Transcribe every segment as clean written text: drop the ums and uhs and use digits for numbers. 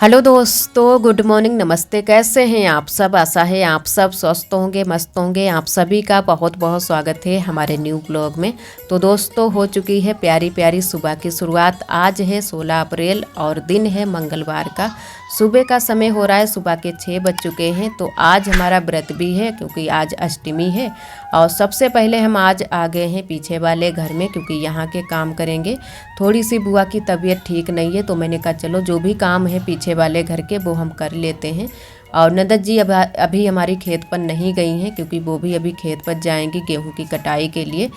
Hello दोस्तों, good morning, नमस्ते। कैसे हैं आप सब? आशा है आप सब स्वस्थ होंगे, मस्त होंगे। आप सभी का बहुत बहुत स्वागत है हमारे न्यू ब्लॉग में। तो दोस्तों, हो चुकी है प्यारी प्यारी सुबह की शुरुआत। आज है 16 अप्रैल और दिन है मंगलवार का। सुबह का समय हो रहा है, सुबह के 6 बज चुके हैं। तो आज हमारा व्रत भी है क्योंकि आज अष्टमी है। और सबसे पहले हम आज आ गए हैं पीछे वाले घर में क्योंकि यहाँ के काम करेंगे। थोड़ी सी बुआ की तबीयत ठीक नहीं है तो मैंने कहा चलो जो भी काम है पीछे वाले घर के वो हम कर लेते हैं। और नंदत जी अभी हमारी खेत पर नहीं गई हैं क्योंकि वो भी अभी खेत पर जाएंगी गेहूं की कटाई के लिए।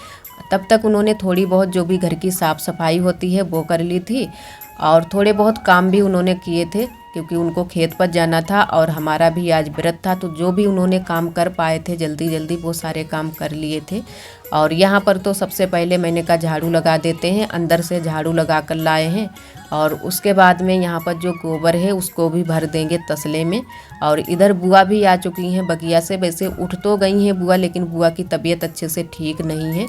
तब तक उन्होंने थोड़ी बहुत जो भी घर की साफ़ सफाई होती है वो कर ली थी और थोड़े बहुत काम भी उन्होंने किए थे क्योंकि उनको खेत पर जाना था और हमारा भी आज व्रत था। तो जो भी उन्होंने काम कर पाए थे जल्दी जल्दी वो सारे काम कर लिए थे। और यहाँ पर तो सबसे पहले मैंने कहा झाड़ू लगा देते हैं, अंदर से झाड़ू लगा कर लाए हैं। और उसके बाद में यहाँ पर जो गोबर है उसको भी भर देंगे तसले में। और इधर बुआ भी आ चुकी हैं बगिया से। वैसे उठ तो गई हैं बुआ, लेकिन बुआ की तबीयत अच्छे से ठीक नहीं है।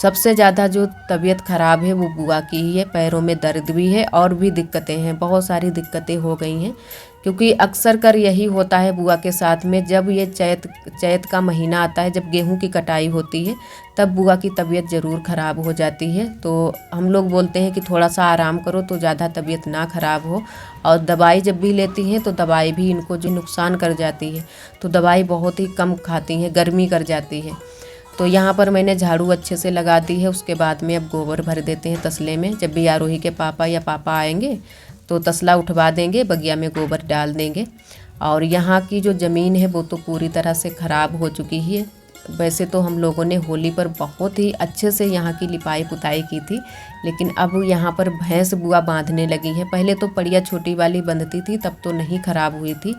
सबसे ज़्यादा जो तबीयत ख़राब है वो बुआ की ही है। पैरों में दर्द भी है और भी दिक्कतें हैं, बहुत सारी दिक्कतें हो गई हैं। क्योंकि अक्सर कर यही होता है बुआ के साथ में, जब ये चैत का महीना आता है, जब गेहूं की कटाई होती है तब बुआ की तबीयत ज़रूर ख़राब हो जाती है। तो हम लोग बोलते हैं कि थोड़ा सा आराम करो तो ज़्यादा तबीयत ना ख़राब हो। और दवाई जब भी लेती हैं तो दवाई भी इनको जो नुकसान कर जाती है, तो दवाई बहुत ही कम खाती हैं, गर्मी कर जाती है। तो यहाँ पर मैंने झाड़ू अच्छे से लगा दी है। उसके बाद में अब गोबर भर देते हैं तसले में। जब भी आरोही के पापा या पापा आएंगे तो तसला उठवा देंगे, बगिया में गोबर डाल देंगे। और यहाँ की जो ज़मीन है वो तो पूरी तरह से ख़राब हो चुकी है। वैसे तो हम लोगों ने होली पर बहुत ही अच्छे से यहाँ की लिपाई पुताई की थी, लेकिन अब यहाँ पर भैंस बुआ बांधने लगी हैं। पहले तो पड़िया छोटी वाली बंधती थी तब तो नहीं ख़राब हुई थी,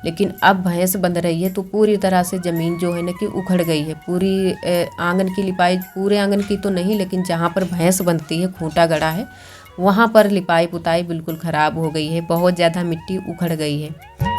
लेकिन अब भैंस बंध रही है तो पूरी तरह से ज़मीन जो है ना कि उखड़ गई है। पूरी आंगन की लिपाई, पूरे आंगन की तो नहीं, लेकिन जहाँ पर भैंस बंधती है, खूंटा गड़ा है, वहाँ पर लिपाई पुताई बिल्कुल ख़राब हो गई है। बहुत ज़्यादा मिट्टी उखड़ गई है।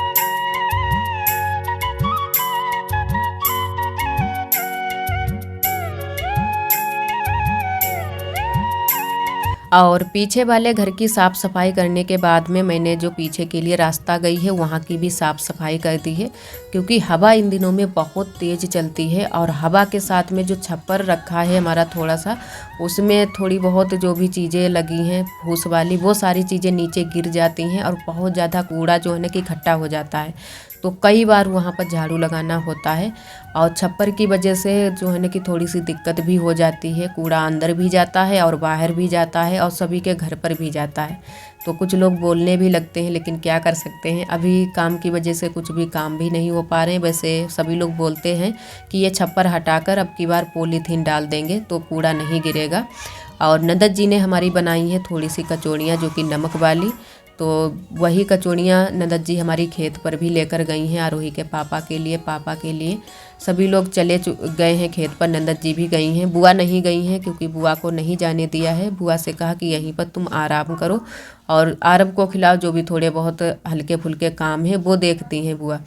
और पीछे वाले घर की साफ़ सफाई करने के बाद में मैंने जो पीछे के लिए रास्ता गई है वहाँ की भी साफ़ सफाई कर दी है क्योंकि हवा इन दिनों में बहुत तेज़ चलती है। और हवा के साथ में जो छप्पर रखा है हमारा थोड़ा सा, उसमें थोड़ी बहुत जो भी चीज़ें लगी हैं फूस वाली, वो सारी चीज़ें नीचे गिर जाती हैं और बहुत ज़्यादा कूड़ा जो है ना कि इकट्ठा हो जाता है। तो कई बार वहाँ पर झाड़ू लगाना होता है और छप्पर की वजह से जो है ना कि थोड़ी सी दिक्कत भी हो जाती है। कूड़ा अंदर भी जाता है और बाहर भी जाता है और सभी के घर पर भी जाता है। तो कुछ लोग बोलने भी लगते हैं, लेकिन क्या कर सकते हैं, अभी काम की वजह से कुछ भी काम भी नहीं हो पा रहे हैं। वैसे सभी लोग बोलते हैं कि ये छप्पर हटाकर अब की बार पॉलीथीन डाल देंगे तो कूड़ा नहीं गिरेगा। और नंदत जी ने हमारी बनाई है थोड़ी सी कचौड़ियाँ जो कि नमक वाली। तो वही कचौड़ियाँ नंदत जी हमारी खेत पर भी लेकर गई हैं आरोही के पापा के लिए, पापा के लिए। सभी लोग चले गए हैं खेत पर, नंदत जी भी गई हैं। बुआ नहीं गई हैं क्योंकि बुआ को नहीं जाने दिया है। बुआ से कहा कि यहीं पर तुम आराम करो और आरब को खिलाओ, जो भी थोड़े बहुत हल्के फुल्के काम हैं वो देखती हैं बुआ।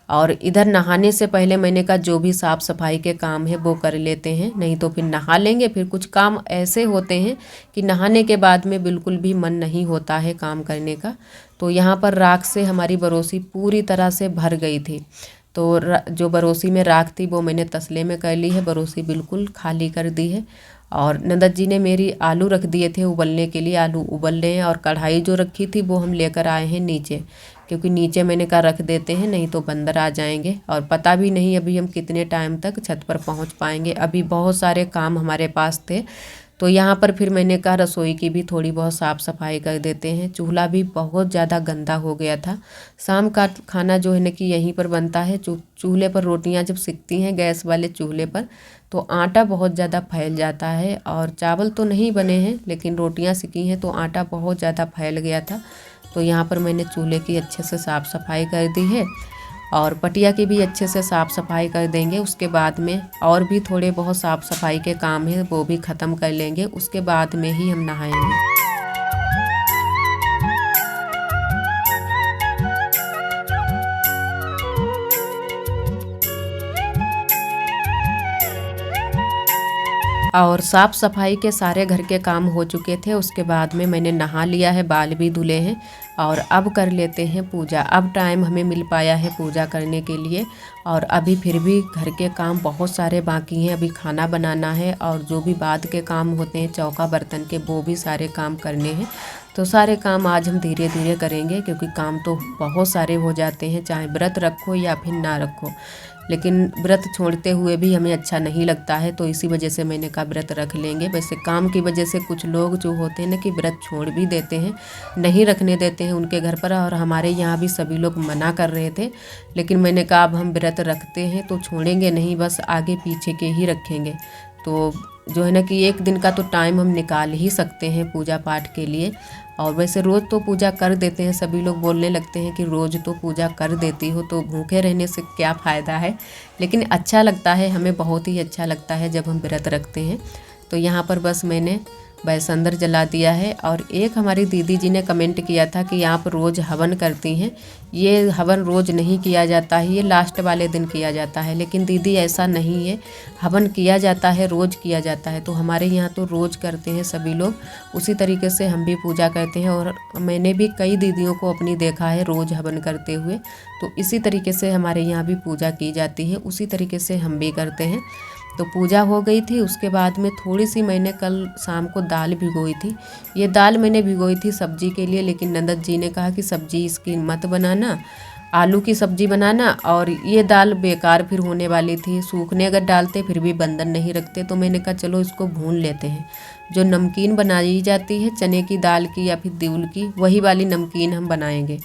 और इधर नहाने से पहले मैंने कहा जो भी साफ़ सफाई के काम है वो कर लेते हैं, नहीं तो फिर नहा लेंगे। फिर कुछ काम ऐसे होते हैं कि नहाने के बाद में बिल्कुल भी मन नहीं होता है काम करने का। तो यहाँ पर राख से हमारी बरोसी पूरी तरह से भर गई थी। तो जो बरोसी में राख थी वो मैंने तसले में कर ली है, बरोसी बिल्कुल खाली कर दी है। और नंदत जी ने मेरी आलू रख दिए थे उबलने के लिए, आलू उबल रहे हैं। और कढ़ाई जो रखी थी वो हम लेकर आए हैं नीचे, क्योंकि नीचे मैंने कहा रख देते हैं, नहीं तो बंदर आ जाएंगे और पता भी नहीं अभी हम कितने टाइम तक छत पर पहुंच पाएंगे। अभी बहुत सारे काम हमारे पास थे। तो यहाँ पर फिर मैंने कहा रसोई की भी थोड़ी बहुत साफ़ सफाई कर देते हैं। चूल्हा भी बहुत ज़्यादा गंदा हो गया था। शाम का खाना जो है ना कि यहीं पर बनता है। चूल्हे पर रोटियाँ जब सिकती हैं गैस वाले चूल्हे पर तो आटा बहुत ज़्यादा फैल जाता है। और चावल तो नहीं बने हैं लेकिन रोटियाँ सिकी हैं तो आटा बहुत ज़्यादा फैल गया था। तो यहाँ पर मैंने चूल्हे की अच्छे से साफ़ सफाई कर दी है और पटिया की भी अच्छे से साफ़ सफाई कर देंगे। उसके बाद में और भी थोड़े बहुत साफ़ सफाई के काम हैं वो भी ख़त्म कर लेंगे, उसके बाद में ही हम नहाएंगे। और साफ़ सफाई के सारे घर के काम हो चुके थे। उसके बाद में मैंने नहा लिया है, बाल भी धुले हैं और अब कर लेते हैं पूजा। अब टाइम हमें मिल पाया है पूजा करने के लिए। और अभी फिर भी घर के काम बहुत सारे बाकी हैं। अभी खाना बनाना है और जो भी बाद के काम होते हैं चौका बर्तन के, वो भी सारे काम करने हैं। तो सारे काम आज हम धीरे धीरे करेंगे क्योंकि काम तो बहुत सारे हो जाते हैं, चाहे व्रत रखो या फिर ना रखो। लेकिन व्रत छोड़ते हुए भी हमें अच्छा नहीं लगता है, तो इसी वजह से मैंने कहा व्रत रख लेंगे। वैसे काम की वजह से कुछ लोग जो होते हैं ना कि व्रत छोड़ भी देते हैं, नहीं रखने देते हैं उनके घर पर, और हमारे यहाँ भी सभी लोग मना कर रहे थे। लेकिन मैंने कहा अब हम व्रत रखते हैं तो छोड़ेंगे नहीं, बस आगे पीछे के ही रखेंगे। तो जो है ना कि एक दिन का तो टाइम हम निकाल ही सकते हैं पूजा पाठ के लिए। और वैसे रोज़ तो पूजा कर देते हैं, सभी लोग बोलने लगते हैं कि रोज़ तो पूजा कर देती हो तो भूखे रहने से क्या फ़ायदा है। लेकिन अच्छा लगता है, हमें बहुत ही अच्छा लगता है जब हम व्रत रखते हैं। तो यहाँ पर बस मैंने बैसंदर जला दिया है। और एक हमारी दीदी जी ने कमेंट किया था कि आप रोज़ हवन करती हैं। ये हवन रोज़ नहीं किया जाता है, ये लास्ट वाले दिन किया जाता है। लेकिन दीदी ऐसा नहीं है, हवन किया जाता है, रोज़ किया जाता है। तो हमारे यहाँ तो रोज़ करते हैं सभी लोग, उसी तरीके से हम भी पूजा करते हैं। और मैंने भी कई दीदियों को अपनी देखा है रोज़ हवन करते हुए। तो इसी तरीके से हमारे यहाँ भी पूजा की जाती है, उसी तरीके से हम भी करते हैं। तो पूजा हो गई थी। उसके बाद में थोड़ी सी मैंने कल शाम को दाल भिगोई थी। ये दाल मैंने भिगोई थी सब्जी के लिए, लेकिन नंदत जी ने कहा कि सब्जी इसकी मत बनाना, आलू की सब्जी बनाना। और ये दाल बेकार फिर होने वाली थी, सूखने अगर डालते फिर भी बंधन नहीं रखते। तो मैंने कहा चलो इसको भून लेते हैं। जो नमकीन बनाई जाती है चने की दाल की या फिर दिवल की, वही वाली नमकीन हम बनाएंगे।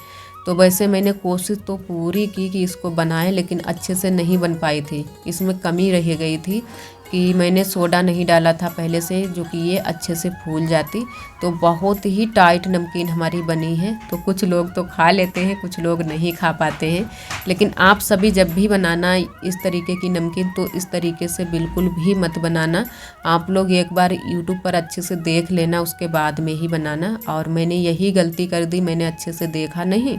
तो वैसे मैंने कोशिश तो पूरी की कि इसको बनाए, लेकिन अच्छे से नहीं बन पाई थी। इसमें कमी रह गई थी कि मैंने सोडा नहीं डाला था पहले से, जो कि ये अच्छे से फूल जाती। तो बहुत ही टाइट नमकीन हमारी बनी है। तो कुछ लोग तो खा लेते हैं, कुछ लोग नहीं खा पाते हैं। लेकिन आप सभी जब भी बनाना इस तरीके की नमकीन, तो इस तरीके से बिल्कुल भी मत बनाना। आप लोग एक बार यूट्यूब पर अच्छे से देख लेना, उसके बाद में ही बनाना। और मैंने यही गलती कर दी, मैंने अच्छे से देखा नहीं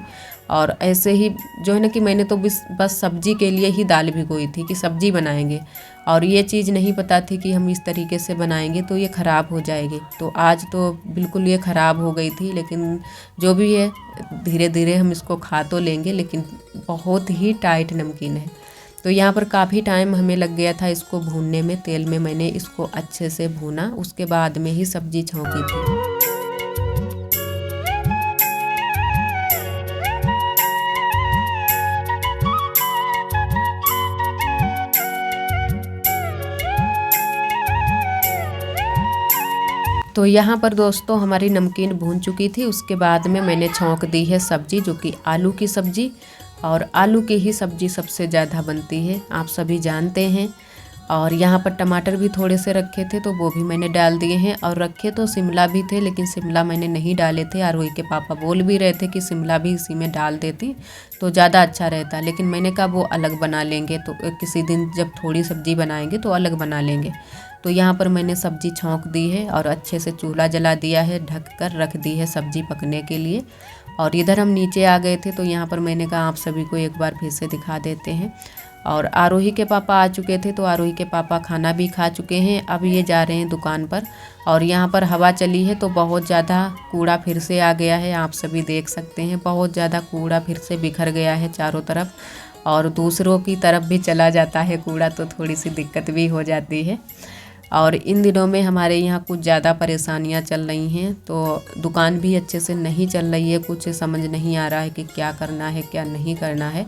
और ऐसे ही जो है ना कि मैंने तो बस सब्जी के लिए ही दाल भिगोई थी कि सब्जी बनाएंगे, और ये चीज़ नहीं पता थी कि हम इस तरीके से बनाएंगे तो ये ख़राब हो जाएगी। तो आज तो बिल्कुल ये ख़राब हो गई थी। लेकिन जो भी है धीरे धीरे हम इसको खा तो लेंगे, लेकिन बहुत ही टाइट नमकीन है। तो यहाँ पर काफ़ी टाइम हमें लग गया था इसको भूनने में। तेल में मैंने इसको अच्छे से भूना, उसके बाद में ही सब्जी छौंकी थी। तो यहाँ पर दोस्तों हमारी नमकीन भून चुकी थी। उसके बाद में मैंने छौंक दी है सब्जी, जो कि आलू की सब्जी। और आलू की ही सब्जी सबसे ज़्यादा बनती है, आप सभी जानते हैं। और यहाँ पर टमाटर भी थोड़े से रखे थे तो वो भी मैंने डाल दिए हैं। और रखे तो शिमला भी थे, लेकिन शिमला मैंने नहीं डाले थे। आरोही के पापा बोल भी रहे थे कि शिमला भी इसी में डाल देती तो ज़्यादा अच्छा रहता, लेकिन मैंने कहा वो अलग बना लेंगे, तो किसी दिन जब थोड़ी सब्जी बनाएंगे तो अलग बना लेंगे। तो यहाँ पर मैंने सब्जी छौंक दी है और अच्छे से चूल्हा जला दिया है, ढक कर रख दी है सब्जी पकने के लिए। और इधर हम नीचे आ गए थे, तो यहाँ पर मैंने कहा आप सभी को एक बार फिर से दिखा देते हैं। और आरोही के पापा आ चुके थे, तो आरोही के पापा खाना भी खा चुके हैं। अब ये जा रहे हैं दुकान पर। और यहाँ पर हवा चली है तो बहुत ज़्यादा कूड़ा फिर से आ गया है, आप सभी देख सकते हैं। बहुत ज़्यादा कूड़ा फिर से बिखर गया है चारों तरफ, और दूसरों की तरफ भी चला जाता है कूड़ा, तो थोड़ी सी दिक्कत भी हो जाती है। और इन दिनों में हमारे यहाँ कुछ ज़्यादा परेशानियाँ चल रही हैं, तो दुकान भी अच्छे से नहीं चल रही है। कुछ समझ नहीं आ रहा है कि क्या करना है क्या नहीं करना है।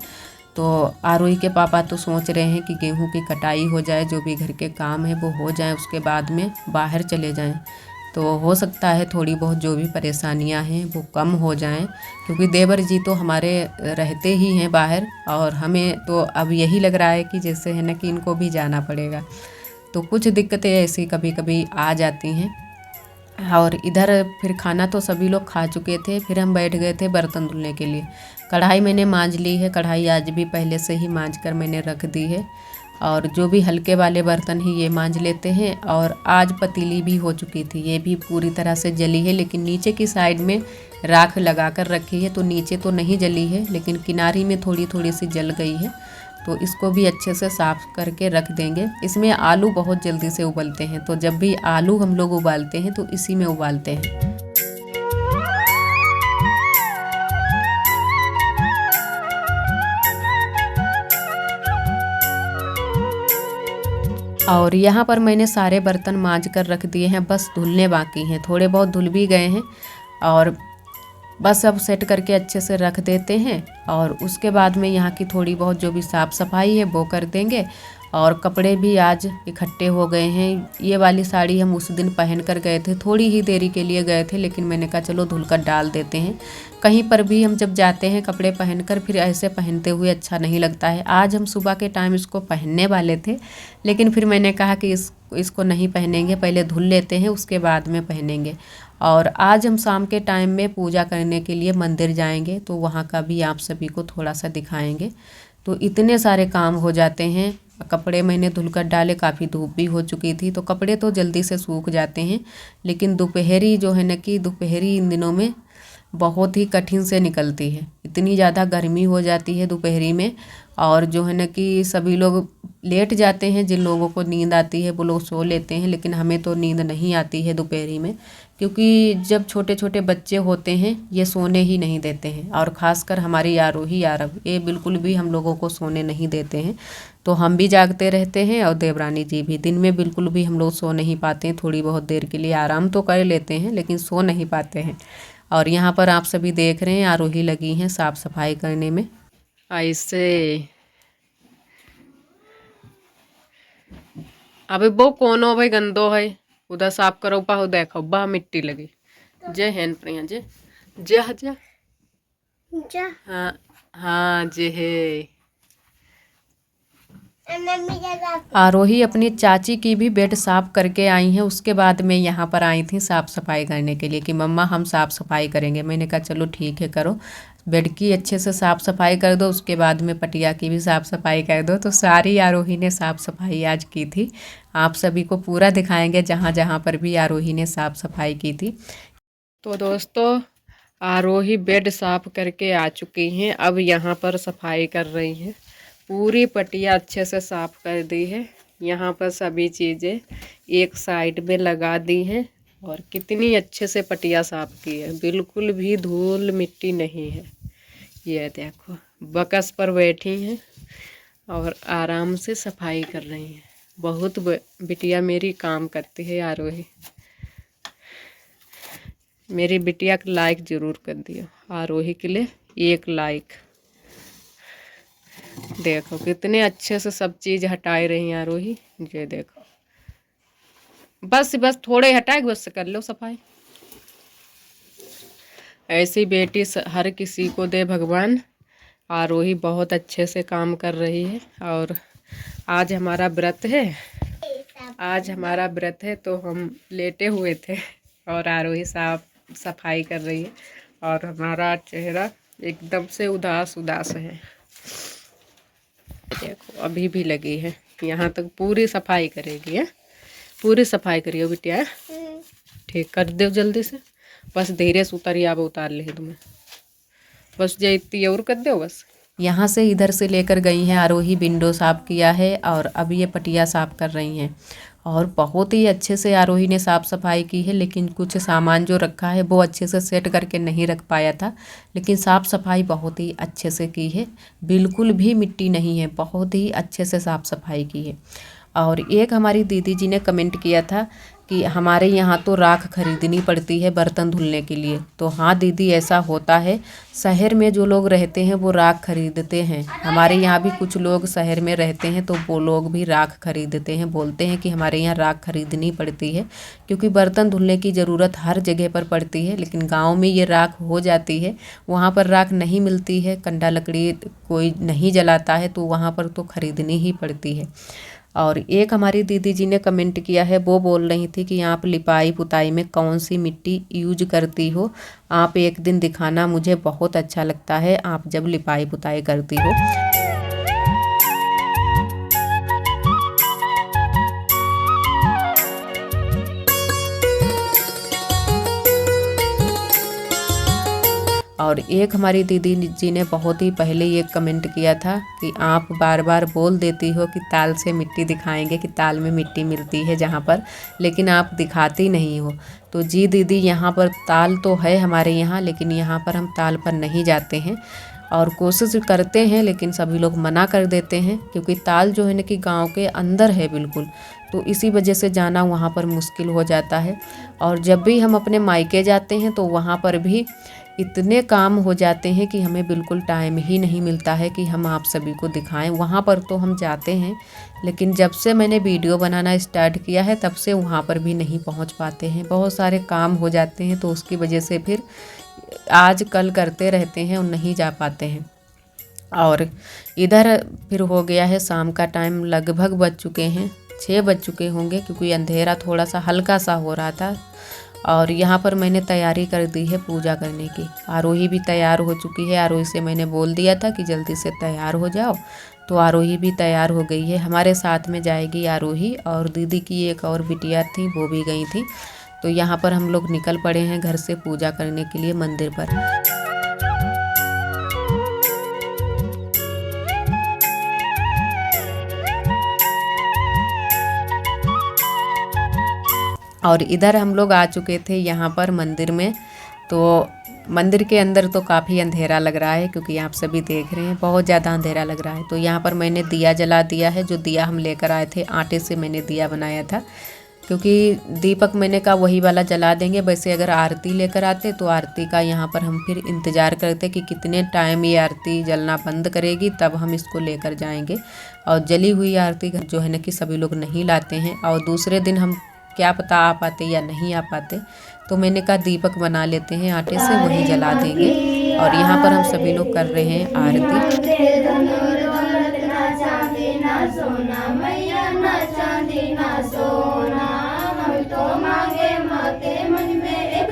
तो आरोही के पापा तो सोच रहे हैं कि गेहूं की कटाई हो जाए, जो भी घर के काम है वो हो जाए, उसके बाद में बाहर चले जाएं। तो हो सकता है थोड़ी बहुत जो भी परेशानियां हैं वो कम हो जाएं, क्योंकि देवर जी तो हमारे रहते ही हैं बाहर, और हमें तो अब यही लग रहा है कि जैसे है ना कि इनको भी जाना पड़ेगा। तो कुछ दिक्कतें ऐसी कभी कभी आ जाती हैं। और इधर फिर खाना तो सभी लोग खा चुके थे, फिर हम बैठ गए थे बर्तन धुलने के लिए। कढ़ाई मैंने मांज ली है, कढ़ाई आज भी पहले से ही मांज कर मैंने रख दी है। और जो भी हल्के वाले बर्तन ही ये मांज लेते हैं। और आज पतीली भी हो चुकी थी, ये भी पूरी तरह से जली है, लेकिन नीचे की साइड में राख लगा कर रखी है, तो नीचे तो नहीं जली है, लेकिन किनारी में थोड़ी थोड़ी सी जल गई है। तो इसको भी अच्छे से साफ़ करके रख देंगे। इसमें आलू बहुत जल्दी से उबलते हैं, तो जब भी आलू हम लोग उबालते हैं तो इसी में उबालते हैं। और यहाँ पर मैंने सारे बर्तन मांज कर रख दिए हैं, बस धुलने बाकी हैं। थोड़े बहुत धुल भी गए हैं और बस अब सेट करके अच्छे से रख देते हैं। और उसके बाद में यहाँ की थोड़ी बहुत जो भी साफ़ सफाई है वो कर देंगे। और कपड़े भी आज इकट्ठे हो गए हैं। ये वाली साड़ी हम उस दिन पहन कर गए थे, थोड़ी ही देरी के लिए गए थे, लेकिन मैंने कहा चलो धुल कर डाल देते हैं। कहीं पर भी हम जब जाते हैं कपड़े पहनकर, फिर ऐसे पहनते हुए अच्छा नहीं लगता है। आज हम सुबह के टाइम इसको पहनने वाले थे, लेकिन फिर मैंने कहा कि इसको नहीं पहनेंगे, पहले धुल लेते हैं उसके बाद में पहनेंगे। और आज हम शाम के टाइम में पूजा करने के लिए मंदिर जाएंगे, तो वहाँ का भी आप सभी को थोड़ा सा दिखाएंगे। तो इतने सारे काम हो जाते हैं। कपड़े मैंने धुलकर डाले, काफ़ी धूप भी हो चुकी थी, तो कपड़े तो जल्दी से सूख जाते हैं। लेकिन दोपहरी जो है ना कि दोपहरी इन दिनों में बहुत ही कठिन से निकलती है। इतनी ज़्यादा गर्मी हो जाती है दोपहरी में, और जो है ना कि सभी लोग लेट जाते हैं। जिन लोगों को नींद आती है वो लोग सो लेते हैं, लेकिन हमें तो नींद नहीं आती है दोपहरी में, क्योंकि जब छोटे छोटे बच्चे होते हैं ये सोने ही नहीं देते हैं। और ख़ासकर हमारी आरोही आरव, ये बिल्कुल भी हम लोगों को सोने नहीं देते हैं। तो हम भी जागते रहते हैं और देवरानी जी भी। दिन में बिल्कुल भी हम लोग सो नहीं पाते हैं, थोड़ी बहुत देर के लिए आराम तो कर लेते हैं लेकिन सो नहीं पाते हैं। और यहाँ पर आप सभी देख रहे हैं आरोही लगी हैं साफ़ सफाई करने में। ऐसे अबे वो कोनो भाई गंदो है, उधर साफ करो, पाहो देखो बा मिट्टी लगी। जय हैन प्रिया जय जय जय। हाँ हाँ जय है। आरोही अपनी चाची की भी बेड साफ़ करके आई हैं। उसके बाद मैं यहाँ पर आई थी साफ़ सफाई करने के लिए कि मम्मा हम साफ़ सफाई करेंगे। मैंने कहा चलो ठीक है करो, बेड की अच्छे से साफ़ सफाई कर दो, उसके बाद में पटिया की भी साफ़ सफाई कर दो। तो सारी आरोही ने साफ़ सफाई आज की थी। आप सभी को पूरा दिखाएंगे जहाँ जहाँ पर भी आरोही ने साफ़ सफाई की थी। तो दोस्तों आरोही बेड साफ़ करके आ चुकी हैं, अब यहाँ पर सफाई कर रही हैं। पूरी पटिया अच्छे से साफ़ कर दी है। यहाँ पर सभी चीज़ें एक साइड में लगा दी हैं, और कितनी अच्छे से पटिया साफ़ की है, बिल्कुल भी धूल मिट्टी नहीं है। ये देखो बकस पर बैठी हैं और आराम से सफाई कर रही हैं। बहुत बिटिया मेरी काम करती है आरोही। मेरी बिटिया को लाइक ज़रूर कर दियो, आरोही के लिए 1 लाइक। देखो कितने अच्छे से सब चीज़ हटाए रही हैं आरोही। ये देखो बस थोड़े हटाए, बस कर लो सफाई। ऐसी बेटी हर किसी को दे भगवान। आरोही बहुत अच्छे से काम कर रही है। और आज हमारा व्रत है, तो हम लेटे हुए थे और आरोही साफ सफाई कर रही है। और हमारा चेहरा एकदम से उदास है। देखो अभी भी लगी है, यहाँ तक पूरी सफाई करेगी है। पूरी सफाई करियो बिटिया, ठीक कर दो जल्दी से। बस धीरे से उतारिए, अब उतार ले तुम्हें, बस जे इतनी और कर दो बस। यहाँ से इधर से लेकर गई हैं आरोही, विंडो साफ़ किया है और अब ये पटिया साफ़ कर रही हैं। और बहुत ही अच्छे से आरोही ने साफ़ सफाई की है, लेकिन कुछ सामान जो रखा है वो अच्छे से सेट करके नहीं रख पाया था। लेकिन साफ़ सफाई बहुत ही अच्छे से की है, बिल्कुल भी मिट्टी नहीं है, बहुत ही अच्छे से साफ़ सफाई की है। और एक हमारी दीदी जी ने कमेंट किया था कि हमारे यहाँ तो राख खरीदनी पड़ती है बर्तन धुलने के लिए। तो हाँ दीदी, ऐसा होता है। शहर में जो लोग रहते हैं वो राख खरीदते हैं। हमारे यहाँ भी कुछ लोग शहर में रहते हैं, तो वो लोग भी राख खरीदते हैं। बोलते हैं कि हमारे यहाँ राख खरीदनी पड़ती है, क्योंकि बर्तन धुलने की ज़रूरत हर जगह पर पड़ती है। लेकिन गाँव में ये राख हो जाती है, वहाँ पर राख नहीं मिलती है, कंडा लकड़ी कोई नहीं जलाता है, तो वहाँ पर तो खरीदनी ही पड़ती है। और एक हमारी दीदी जी ने कमेंट किया है, वो बोल रही थी कि आप लिपाई पुताई में कौन सी मिट्टी यूज करती हो, आप एक दिन दिखाना, मुझे बहुत अच्छा लगता है आप जब लिपाई पुताई करती हो। और एक हमारी दीदी जी ने बहुत ही पहले ये कमेंट किया था कि आप बार बार बोल देती हो कि ताल से मिट्टी दिखाएंगे, कि ताल में मिट्टी मिलती है जहाँ पर, लेकिन आप दिखाती नहीं हो। तो जी दीदी, यहाँ पर ताल तो है हमारे यहाँ, लेकिन यहाँ पर हम ताल पर नहीं जाते हैं और कोशिश करते हैं, लेकिन सभी लोग मना कर देते हैं क्योंकि ताल जो है ना कि गांव के अंदर है बिल्कुल, तो इसी वजह से जाना वहाँ पर मुश्किल हो जाता है। और जब भी हम अपने मायके जाते हैं तो वहाँ पर भी इतने काम हो जाते हैं कि हमें बिल्कुल टाइम ही नहीं मिलता है कि हम आप सभी को दिखाएं। वहाँ पर तो हम जाते हैं, लेकिन जब से मैंने वीडियो बनाना स्टार्ट किया है तब से वहाँ पर भी नहीं पहुँच पाते हैं, बहुत सारे काम हो जाते हैं, तो उसकी वजह से फिर आज कल करते रहते हैं और नहीं जा पाते हैं। और इधर फिर हो गया है शाम का टाइम, लगभग बज चुके हैं 6 बज चुके होंगे, क्योंकि अंधेरा थोड़ा सा हल्का सा हो रहा था। और यहाँ पर मैंने तैयारी कर दी है पूजा करने की। आरोही भी तैयार हो चुकी है, आरोही से मैंने बोल दिया था कि जल्दी से तैयार हो जाओ, तो आरोही भी तैयार हो गई है। हमारे साथ में जाएगी आरोही, और दीदी की एक और बिटिया थी वो भी गई थी। तो यहाँ पर हम लोग निकल पड़े हैं घर से पूजा करने के लिए मंदिर पर। और इधर हम लोग आ चुके थे यहाँ पर मंदिर में। तो मंदिर के अंदर तो काफ़ी अंधेरा लग रहा है, क्योंकि आप सभी देख रहे हैं बहुत ज़्यादा अंधेरा लग रहा है। तो यहाँ पर मैंने दिया जला दिया है, जो दिया हम लेकर आए थे, आटे से मैंने दिया बनाया था, क्योंकि दीपक मैंने कहा वही वाला जला देंगे। वैसे अगर आरती लेकर आते तो आरती का यहाँ पर हम फिर इंतज़ार करते कि कितने टाइम ये आरती जलना बंद करेगी, तब हम इसको लेकर जाएंगे। और जली हुई आरती जो है ना कि सभी लोग नहीं लाते हैं, और दूसरे दिन हम क्या पता आ पाते या नहीं आ पाते, तो मैंने कहा दीपक बना लेते हैं आटे से, वही जला देंगे। और यहाँ पर हम सभी लोग कर रहे हैं आरती।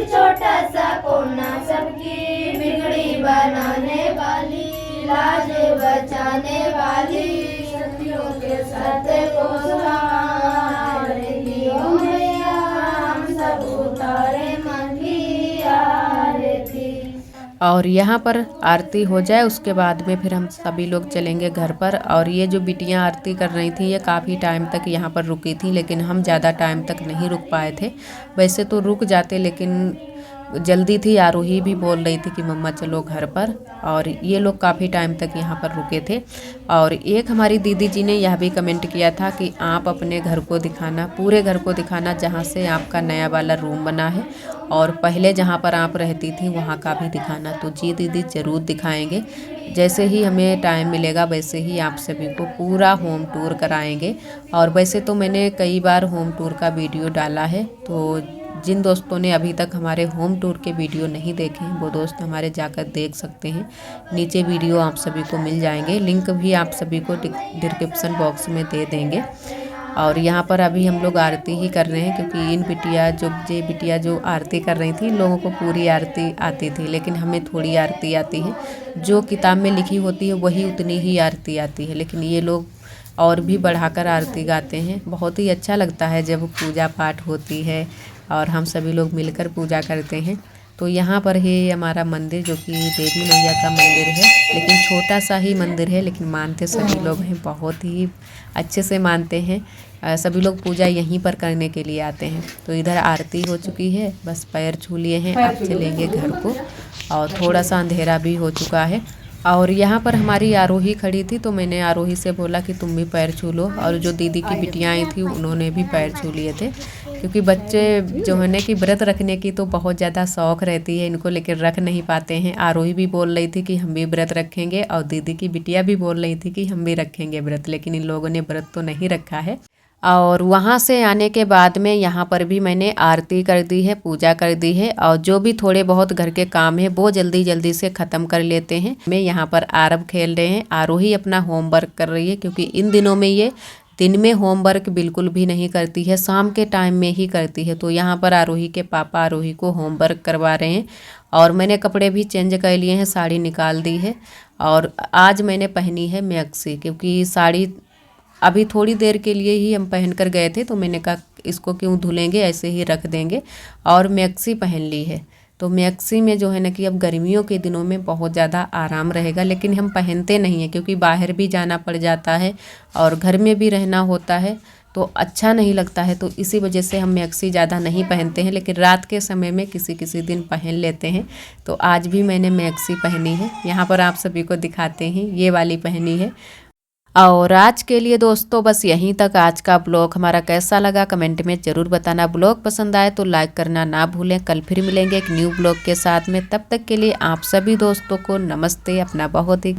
छोटा सा कोना सबकी बिगड़ी बनाने वाली, लाज बचाने वाली, सतियों के सत्य को संवारती हो मैया, हम सब उतारे मन की आरती। और यहाँ पर आरती हो जाए उसके बाद में फिर हम सभी लोग चलेंगे घर पर। और ये जो बिटियाँ आरती कर रही थी ये काफ़ी टाइम तक यहाँ पर रुकी थी, लेकिन हम ज़्यादा टाइम तक नहीं रुक पाए थे। वैसे तो रुक जाते, लेकिन जल्दी थी। आरोही भी बोल रही थी कि मम्मा चलो घर पर, और ये लोग काफ़ी टाइम तक यहाँ पर रुके थे। और एक हमारी दीदी जी ने यह भी कमेंट किया था कि आप अपने घर को दिखाना, पूरे घर को दिखाना, जहाँ से आपका नया वाला रूम बना है, और पहले जहाँ पर आप रहती थी वहाँ का भी दिखाना। तो जी दीदी ज़रूर दिखाएंगे, जैसे ही हमें टाइम मिलेगा वैसे ही आप सभी को पूरा होम टूर कराएंगे। और वैसे तो मैंने कई बार होम टूर का वीडियो डाला है, तो जिन दोस्तों ने अभी तक हमारे होम टूर के वीडियो नहीं देखे हैं वो दोस्त हमारे जाकर देख सकते हैं। नीचे वीडियो आप सभी को मिल जाएंगे, लिंक भी आप सभी को डिस्क्रिप्शन बॉक्स में दे देंगे। और यहाँ पर अभी हम लोग आरती ही कर रहे हैं, क्योंकि इन बिटिया जो आरती कर रही थी, इन लोगों को पूरी आरती आती थी, लेकिन हमें थोड़ी आरती आती है। जो किताब में लिखी होती है वही उतनी ही आरती आती है, लेकिन ये लोग और भी बढ़ाकर आरती गाते हैं। बहुत ही अच्छा लगता है जब पूजा पाठ होती है और हम सभी लोग मिलकर पूजा करते हैं। तो यहाँ पर है हमारा मंदिर, जो कि देवी मैया का मंदिर है, लेकिन छोटा सा ही मंदिर है, लेकिन मानते सभी लोग हैं, बहुत ही अच्छे से मानते हैं। सभी लोग पूजा यहीं पर करने के लिए आते हैं। तो इधर आरती हो चुकी है, बस पैर छू लिए हैं, अब चलेंगे घर को। और थोड़ा सा अंधेरा भी हो चुका है। और यहाँ पर हमारी आरोही खड़ी थी, तो मैंने आरोही से बोला कि तुम भी पैर छू लो। और जो दीदी की बिटियाँ आई थी उन्होंने भी पैर छू लिए थे, क्योंकि बच्चे जो है ना कि व्रत रखने की तो बहुत ज़्यादा शौक़ रहती है इनको, लेकिन रख नहीं पाते हैं। आरोही भी बोल रही थी कि हम भी व्रत रखेंगे, और दीदी की बिटिया भी बोल रही थी कि हम भी रखेंगे व्रत, लेकिन इन लोगों ने व्रत तो नहीं रखा है। और वहाँ से आने के बाद में यहाँ पर भी मैंने आरती कर दी है, पूजा कर दी है, और जो भी थोड़े बहुत घर के काम है वो जल्दी जल्दी से ख़त्म कर लेते हैं। मैं यहाँ पर आरब खेल रहे हैं, आरोही अपना होमवर्क कर रही है, क्योंकि इन दिनों में ये दिन में होमवर्क बिल्कुल भी नहीं करती है, शाम के टाइम में ही करती है। तो यहाँ पर आरोही के पापा आरोही को होमवर्क करवा रहे हैं। और मैंने कपड़े भी चेंज कर लिए हैं, साड़ी निकाल दी है, और आज मैंने पहनी है मैक्सी, क्योंकि साड़ी अभी थोड़ी देर के लिए ही हम पहन कर गए थे, तो मैंने कहा इसको क्यों धुलेंगे, ऐसे ही रख देंगे, और मैक्सी पहन ली है। तो मैक्सी में जो है ना कि अब गर्मियों के दिनों में बहुत ज़्यादा आराम रहेगा, लेकिन हम पहनते नहीं हैं क्योंकि बाहर भी जाना पड़ जाता है और घर में भी रहना होता है तो अच्छा नहीं लगता है। तो इसी वजह से हम मैक्सी ज़्यादा नहीं पहनते हैं, लेकिन रात के समय में किसी किसी दिन पहन लेते हैं। तो आज भी मैंने मैक्सी पहनी है, यहाँ पर आप सभी को दिखाते हैं, ये वाली पहनी है। और आज के लिए दोस्तों बस यहीं तक। आज का ब्लॉग हमारा कैसा लगा कमेंट में ज़रूर बताना। ब्लॉग पसंद आए तो लाइक करना ना भूलें। कल फिर मिलेंगे एक न्यू ब्लॉग के साथ में, तब तक के लिए आप सभी दोस्तों को नमस्ते। अपना बहुत ही